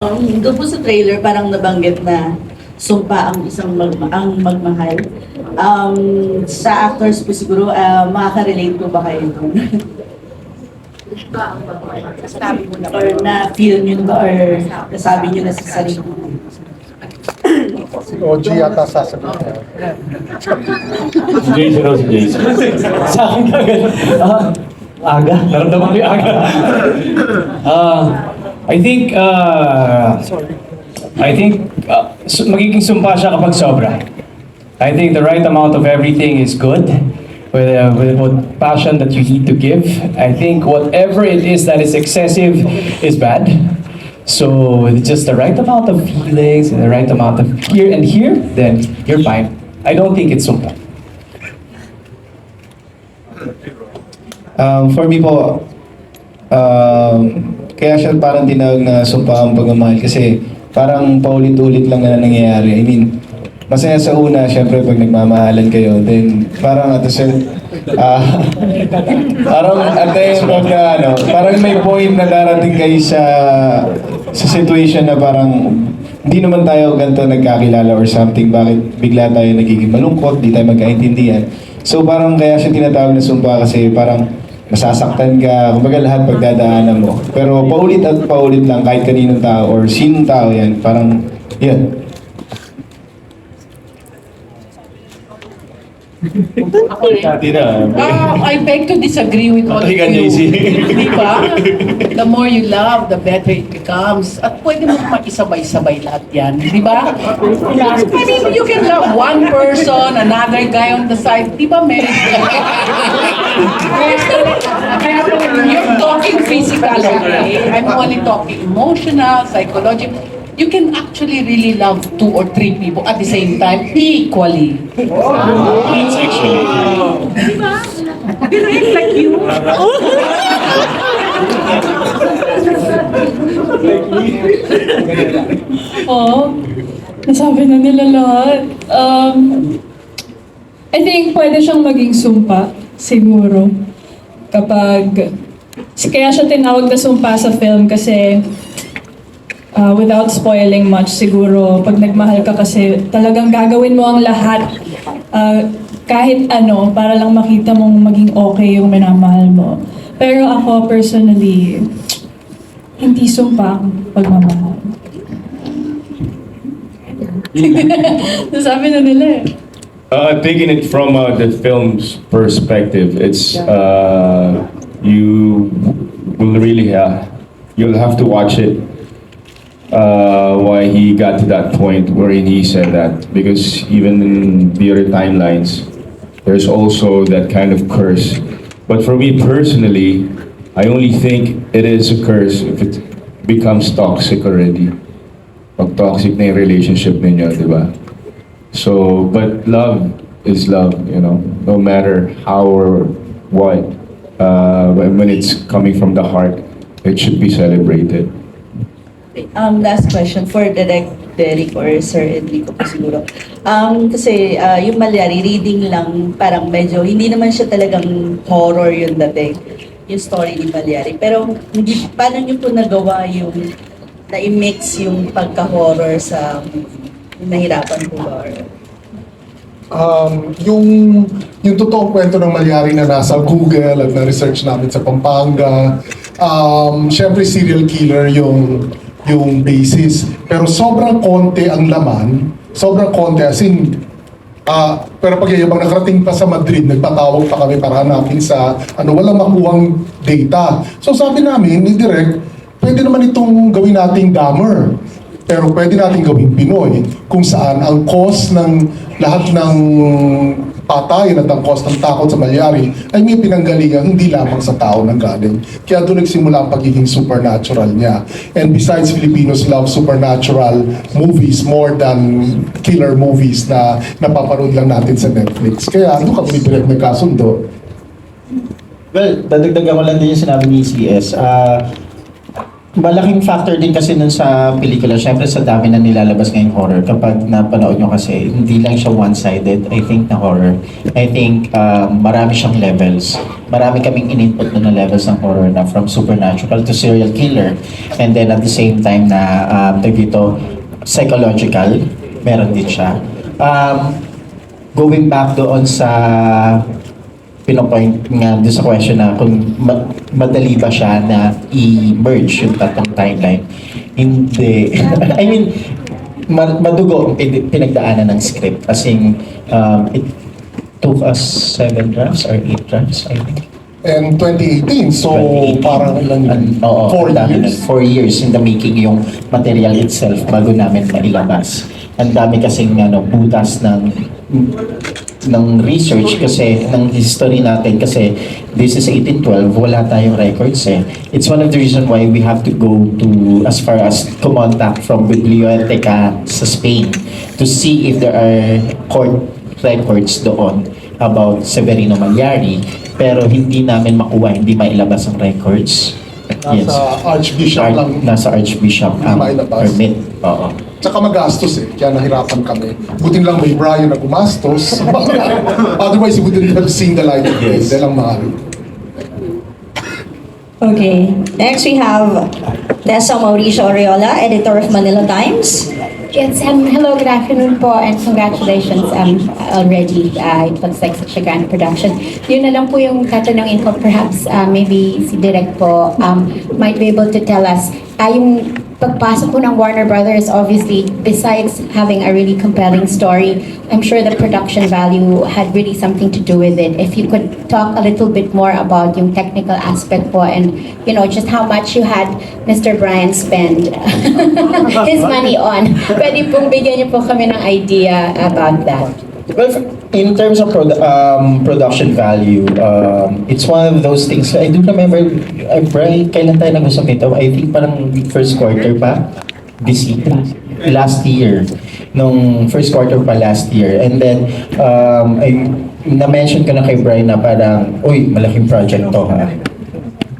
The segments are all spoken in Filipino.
Doon po sa trailer, parang nabanggit na sumpa ang isang magmahal. Sa actors po siguro, makaka-relate po ba kayo doon? Or na-feel nyo ba, or nasabi nyo na sa sarili? Si OG yata sasabihin niya. Si Jason o si Jason. Sa akin ka ganun. Aga. Naramdaman ko yung aga. I think magiging sumpa siya kapag sobra. I think the right amount of everything is good. With passion that you need to give. I think whatever it is that is excessive is bad. So it's just the right amount of feelings and the right amount of here and here, then you're fine. I don't think it's sumpa. For me po, kaya siya parang tinawag na sumpa ang pagmamahal kasi parang paulit-ulit lang na nangyayari. I mean, masaya sa una, syempre pag nagmamahalan kayo, then parang at the same, parang at the end of the, parang may point na darating kayo sa situation na parang hindi naman tayo ganito nagkakilala or something, bakit bigla tayo nagiging malungkot, di tayo magkaintindihan. So parang kaya siya tinatawag na sumpa kasi parang masasaktan ka, kumbaga lahat pagdadaanan mo. Pero paulit at paulit lang kahit kaninong tao or sinong tao yan, parang yan. I beg to disagree with all of you. Di ba? The more you love, the better it becomes. At pwede mo makisabay-sabay lahat yan. Di ba? I mean, you can love one person, another guy on the side. Di ba, Mary? You're talking physical, okay? I'm only talking emotional, psychological. You can actually really love 2 or 3 people at the same time equally. That's actually. Diba? Direct like you. Nasabi na nila lahat. I think pwede siyang maging sumpa, siguro. Kaya siya tinawag na sumpa sa film kasi without spoiling much, siguro, pag nagmahal ka kasi talagang gagawin mo ang lahat kahit ano, para lang makita mong maging okay yung minamahal mo. Pero ako, personally, hindi sumpa ang pagmamahal. Nasabi na nila eh. Taking it from the film's perspective, it's you will really you'll have to watch it. Why he got to that point wherein he said that, because even in the other timelines there's also that kind of curse. But for me personally, I only think it is a curse if it becomes toxic already. Pag toxic na yung relationship ninyo, di ba? So, but love is love, no matter how or what. When it's coming from the heart, it should be celebrated. Last question for Direct Derek or Sir Enrico po siguro. Kasi yung Mallari, reading lang, parang medyo, hindi naman siya talagang horror yung dating, yung story ni Mallari. Pero paano niyo po nagawa yung, na-mix yung pagka-horror sa nahirapan po ba? Yung totoong kwento ng Mallari na nasa Google at na-research namin sa Pampanga, syempre serial killer yung basis. Pero sobrang konti ang laman, sobrang konti as in, pero pagyayabang nakarating pa sa Madrid, nagpatawag pa kami para hanapin sa, walang makuhang data. So sabi namin, ni Direk, pwede naman itong gawin nating Dahmer. Pero pwede natin gawing Pinoy, kung saan ang cause ng lahat ng patayan at ang cause ng takot sa Mallari ay may pinanggalingan hindi lamang sa tao nang galing. Kaya doon nagsimula ang pagiging supernatural niya. And besides, Filipinos love supernatural movies more than killer movies na napapanood lang natin sa Netflix. Kaya doon kami direct nagkasundo. Well, dadagdagan ko lang din yung sinabi ni CS. Malaking factor din kasi nun sa pelikula, syempre sa dami na nilalabas ngayong horror. Kapag napanood nyo kasi, hindi lang siya one-sided, I think, na horror. I think marami siyang levels. Marami kaming in-input na levels ng horror na from supernatural to serial killer. And then at the same time na, dito, psychological, meron din siya. Going back doon sa pinopoint nga doon sa question na kung madali ba siya na i-merge yung tatlong timeline. Hindi. I mean, madugo ang pinagdaanan ng script. As in, it took us 7 drafts or 8 drafts, I think. And 2018, so 2018. parang ilang Oo, 4 dami years? na. 4 years in the making yung material itself bago namin mailabas. Ang dami kasing butas ng research kasi, ng history natin kasi this is 1812, wala tayong records eh. It's one of the reasons why we have to go to as far as kumontak from biblioteca sa Spain to see if there are court records doon about Severino Mallari, pero hindi namin makuha, hindi mailabas ang records. Nasa Archbishop lang. Nasa Archbishop ang Mailabas. permit. Oo. Tsaka magastos eh, kaya nahirapan kami. Buting lang may Bryan na gumastos. Otherwise, we wouldn't have seen the light of day. Dahil ang mahal. Okay. Next we have Tessa Mauricio Oriola, editor of Manila Times. Yes, hello, good afternoon po, and congratulations already. It looks like such a grand production. Yun na lang po yung tatanungin ko, perhaps maybe si Direk po might be able to tell us, yung pagpasok po ng Warner Brothers, obviously, besides having a really compelling story, I'm sure the production value had really something to do with it. If you could talk a little bit more about yung technical aspect po and, just how much you had Mr. Bryan spend his money on. Pwede pong bigyan niyo po kami ng idea about that. Well, in terms of production value, it's one of those things. I do remember, Brian, kailan tayo nag-usap nito? I think parang first quarter pa this year, last year. Nung first quarter pa last year. And then, na-mention ko na kay Brian na parang, uy, malaking project to ha.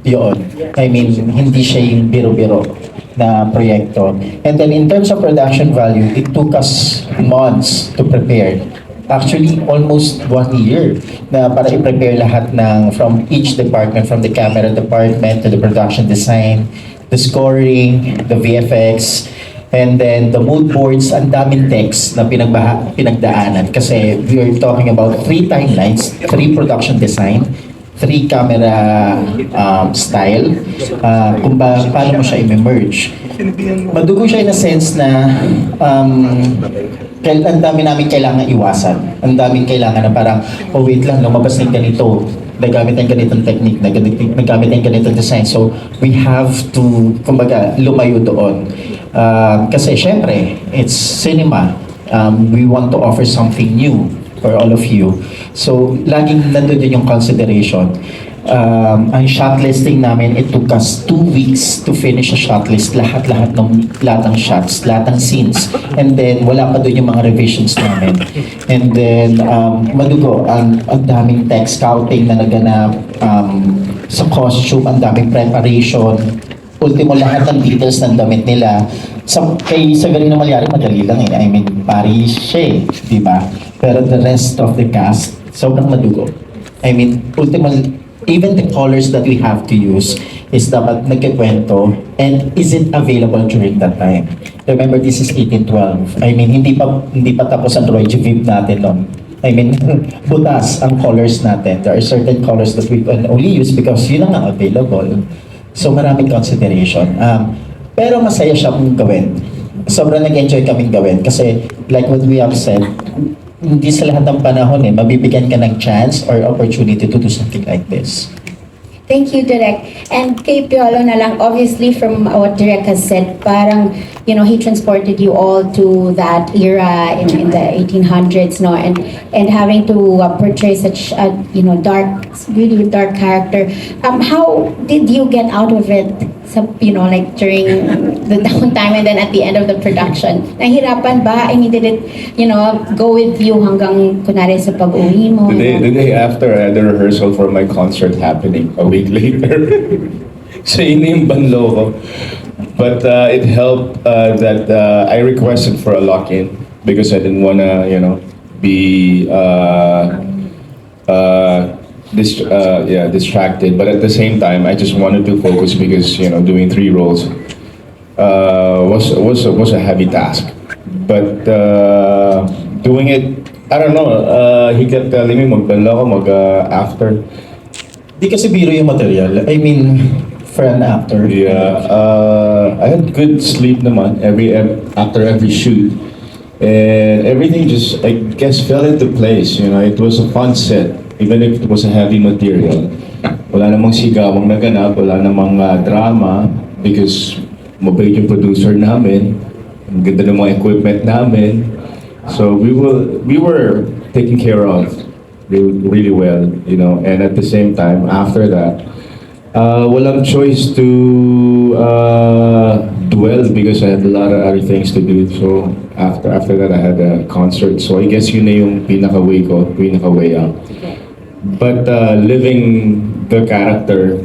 Yun. I mean, hindi siya yung biro-biro na proyekto. And then in terms of production value, it took us months to prepare. Actually, almost 1 year na para i-prepare lahat from each department, from the camera department to the production design, the scoring, the VFX, and then the mood boards. Ang daming text na pinagdaanan kasi we are talking about 3 timelines, 3 production design, 3 camera style, kung paano mo siya i-merge. Madugo siya in a sense na ang dami namin kailangan iwasan. Ang daming kailangan na parang, oh wait lang, lumabas na yung ganito, nagamit na yung ganitong technique, nagamit na yung ganitong design. So, we have to, kumbaga, lumayo doon. Kasi syempre, it's cinema. We want to offer something new for all of you. So, laging nandun din yung consideration. Ang shot listing namin, it took us 2 weeks to finish a shot list. Lahat ng shots, lahat ng scenes. And then, wala pa doon yung mga revisions namin. And then, madugo, ang daming tech scouting na naganap sa costume, ang daming preparation. Ultimo, lahat ng details ng damit nila. Kay Severino Mallari, madali lang eh. I mean, Paris siya eh, di ba? Pero the rest of the cast, sobrang madugo. I mean, ultimo, even the colors that we have to use is dapat nagkikwento and is it available during that time. Remember, this is 1812. I mean, hindi pa tapos ang Roy G. Viv natin noon. I mean, butas ang colors natin. There are certain colors that we can only use because yun ang available. So maraming consideration. Pero masaya siyang gawin. Sobrang nag-enjoy kaming gawin kasi like what we have said, hindi sa lahat ng panahon mabibigyan ka ng chance or opportunity to do something like this. Thank you, Direk. And kay Piolo na lang, obviously from what Direk has said, parang, he transported you all to that era in the 1800s, no? And having to portray such a, dark, really dark character. How did you get out of it? Like during the downtime and then at the end of the production. Nahirapan ba? I mean, did it, go with you hanggang kunwari sa pag-uwi mo? The day after, I had a rehearsal for my concert happening a week later. So yun yung banlo ko. But it helped that I requested for a lock-in because I didn't wanna, be distracted. But at the same time, I just wanted to focus because doing 3 roles was a heavy task. But doing it, I don't know. He kept telling me magbanlo ako after. Di kasi biro yung material. I mean, for an actor. Yeah, I had good sleep naman after every shoot. And everything just, I guess, fell into place. It was a fun set, even if it was a heavy material. Wala namang sigawang naganap, wala namang drama, because mabait yung producer namin. Ang ganda ng mga equipment namin. So we were taken care of really well, and at the same time, after that, walang choice to dwell because I had a lot of other things to do. So after that, I had a concert. So I guess yun na yung pinaka-way out. But living the character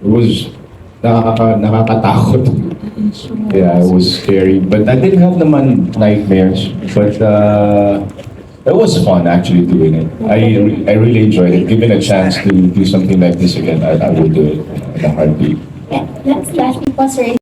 was nakakatakot. Yeah, it was scary. But I didn't have naman nightmares. But it was fun actually doing it. I really enjoyed it. Given a chance to do something like this again, I would do it in a heartbeat. Yeah, lastly po, sir,